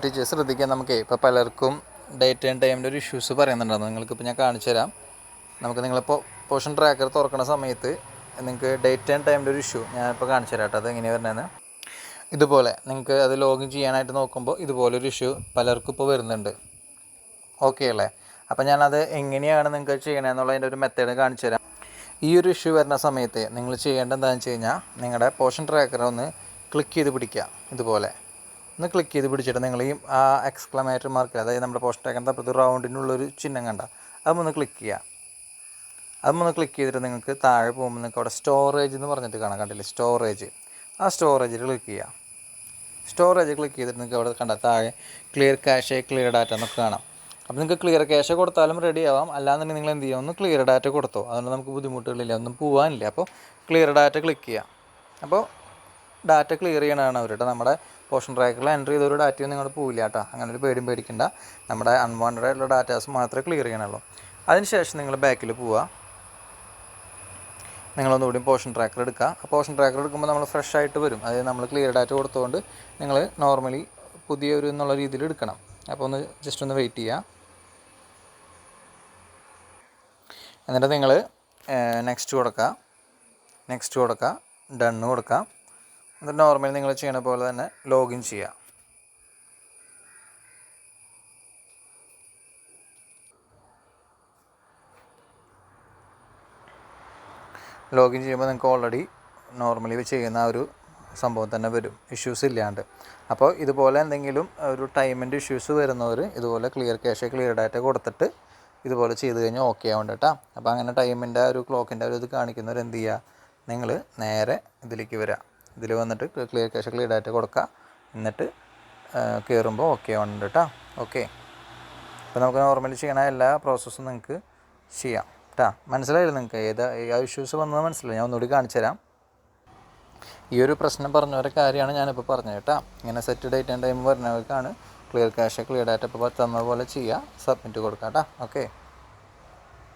Teachers ശ്രദ്ധിക്കാൻ നമുക്ക് ഇപ്പോൾ പലർക്കും ഡേറ്റ് ആൻഡ് ടൈമിൻ്റെ ഒരു ഇഷ്യൂസ് പറയുന്നുണ്ടായിരുന്നു. നിങ്ങൾക്കിപ്പോൾ ഞാൻ കാണിച്ചു തരാം. നമുക്ക് നിങ്ങളിപ്പോൾ പോർഷൻ ട്രാക്കർ തുറക്കുന്ന സമയത്ത് നിങ്ങൾക്ക് ഡേറ്റ് ആൻഡ് ടൈമിൻ്റെ ഒരു ഇഷ്യൂ ഞാനിപ്പോൾ കാണിച്ചു തരാം കേട്ടോ. അത് എങ്ങനെയാണ് വരുന്നതെന്ന്. ഇതുപോലെ നിങ്ങൾക്ക് അത് ലോഗിൻ ചെയ്യാനായിട്ട് നോക്കുമ്പോൾ ഇതുപോലൊരു ഇഷ്യൂ പലർക്കും ഇപ്പോൾ വരുന്നുണ്ട്. ഓക്കെ അല്ലേ? അപ്പോൾ ഞാനത് എങ്ങനെയാണ് നിങ്ങൾക്ക് ചെയ്യണമെന്നുള്ളതിൻ്റെ ഒരു മെത്തേഡ് കാണിച്ചു തരാം. ഈ ഒരു ഇഷ്യൂ വരുന്ന സമയത്ത് നിങ്ങൾ ചെയ്യേണ്ടത് എന്താണെന്ന് വെച്ച് കഴിഞ്ഞാൽ നിങ്ങളുടെ പോർഷൻ ട്രാക്കർ ഒന്ന് ക്ലിക്ക് ചെയ്ത് പിടിക്കുക. ഇതുപോലെ ഒന്ന് ക്ലിക്ക് ചെയ്ത് പിടിച്ചിട്ട് നിങ്ങൾ ഈ ആ എക്സ്ക്ലമേറ്റർ മാർക്ക്, അതായത് നമ്മുടെ പോർഷൻ ട്രാക്കറിൻ്റെ അപ്പുറത്ത് റൗണ്ടിനുള്ളൊരു ചിഹ്നം കണ്ട അതൊന്ന് ക്ലിക്ക് ചെയ്യുക. അതൊന്ന് ക്ലിക്ക് ചെയ്തിട്ട് നിങ്ങൾക്ക് താഴെ പോകുമ്പോൾ നിങ്ങൾക്ക് അവിടെ സ്റ്റോറേജ് എന്ന് പറഞ്ഞിട്ട് കാണാം, കണ്ടില്ലേ? സ്റ്റോറേജ്. ആ സ്റ്റോറേജിൽ ക്ലിക്ക് ചെയ്യുക. സ്റ്റോറേജ് ക്ലിക്ക് ചെയ്തിട്ട് നിങ്ങൾക്ക് അവിടെ കണ്ട താഴെ ക്ലിയർ ക്യാഷ്, ക്ലിയർ ഡാറ്റ എന്നൊക്കെ കാണാം. അപ്പോൾ നിങ്ങൾക്ക് ക്ലിയർ ക്യാഷ് കൊടുത്താലും റെഡി ആവാം. അല്ലാന്നുണ്ടെങ്കിൽ നിങ്ങൾ എന്ത് ചെയ്യുക, ഒന്ന് ക്ലിയർ ഡാറ്റ കൊടുത്തോ. അതുകൊണ്ട് നമുക്ക് ബുദ്ധിമുട്ടുകളില്ല, ഒന്നും പോകാനില്ല. അപ്പോൾ ക്ലിയർ ഡാറ്റ ക്ലിക്ക് ചെയ്യുക. അപ്പോൾ ഡാറ്റ ക്ലിയർ ചെയ്യണതാണ് അവർ കേട്ടോ. നമ്മുടെ പോർഷൻ ട്രാക്കറിൽ എൻ്റർ ചെയ്തൊരു ഡാറ്റയും നിങ്ങൾ പോവില്ല കേട്ടോ. അങ്ങനെ ഒരു പേടിയും പേടിക്കണ്ട. നമ്മുടെ അൺവാണ്ടഡ് ആയിട്ടുള്ള ഡാറ്റാസ് മാത്രമേ ക്ലിയർ ചെയ്യണുള്ളൂ. അതിനുശേഷം നിങ്ങൾ ബാക്കിൽ പോവുക. നിങ്ങളൊന്നുകൂടി പോർഷൻ ട്രാക്കർ എടുക്കുക. ആ പോർഷൻ ട്രാക്കർ എടുക്കുമ്പോൾ നമ്മൾ ഫ്രഷ് ആയിട്ട് വരും. അതായത് നമ്മൾ ക്ലിയർ ഡാറ്റ കൊടുത്തുകൊണ്ട് നിങ്ങൾ നോർമലി പുതിയൊരു എന്നുള്ള രീതിയിൽ എടുക്കണം. അപ്പോൾ ഒന്ന് ജസ്റ്റ് ഒന്ന് വെയിറ്റ് ചെയ്യുക. എന്നിട്ട് നിങ്ങൾ നെക്സ്റ്റ് കൊടുക്കുക, ഡണ്ണ് കൊടുക്കുക. എന്നിട്ട് നോർമലി നിങ്ങൾ ചെയ്യണ പോലെ തന്നെ ലോഗിൻ ചെയ്യുക. ലോഗിൻ ചെയ്യുമ്പോൾ നിങ്ങൾക്ക് ഓൾറെഡി നോർമലി ചെയ്യുന്ന ആ ഒരു സംഭവം തന്നെ വരും, ഇഷ്യൂസ് ഇല്ലാണ്ട്. അപ്പോൾ ഇതുപോലെ എന്തെങ്കിലും ഒരു ടൈമിൻ്റെ ഇഷ്യൂസ് വരുന്നവർ ഇതുപോലെ ക്ലിയർ ക്യാഷ്, ക്ലിയർ ഡാറ്റ കൊടുത്തിട്ട് ഇതുപോലെ ചെയ്ത് കഴിഞ്ഞാൽ ഓക്കെ ആവുന്നുണ്ട് കേട്ടോ. അപ്പോൾ അങ്ങനെ ടൈമിൻ്റെ ഒരു ക്ലോക്കിൻ്റെ ഒരു ഇത് കാണിക്കുന്നവർ എന്ത് ചെയ്യുക, നിങ്ങൾ നേരെ ഇതിലേക്ക് വരിക. ഇതിൽ വന്നിട്ട് ക്ലിയർ ക്യാഷ്, ക്ലിയർ ഡാറ്റ കൊടുക്കുക. എന്നിട്ട് കയറുമ്പോൾ ഓക്കെ ആവുന്നുണ്ട് കേട്ടോ. ഓക്കെ. അപ്പോൾ നമുക്ക് നോർമലി ചെയ്യണ എല്ലാ പ്രോസസ്സും നിങ്ങൾക്ക് ചെയ്യാം കേട്ടോ. മനസ്സിലായില്ല നിങ്ങൾക്ക്? ആ ഇഷ്യൂസ് വന്നത് മനസ്സിലായി? ഞാൻ ഒന്നുകൂടി കാണിച്ചു തരാം. ഈ ഒരു പ്രശ്നം പറഞ്ഞവരുടെ കാര്യമാണ് ഞാനിപ്പോൾ പറഞ്ഞത് കേട്ടോ. ഇങ്ങനെ സെറ്റ് ഡേറ്റ് ആൻഡ് ടൈം പറഞ്ഞവർക്കാണ് ക്ലിയർ ക്യാഷ്, ക്ലിയർ ഡാറ്റ ഇപ്പോൾ തന്ന പോലെ ചെയ്യുക, സബ്മിറ്റ് കൊടുക്കാം കേട്ടോ. ഓക്കെ.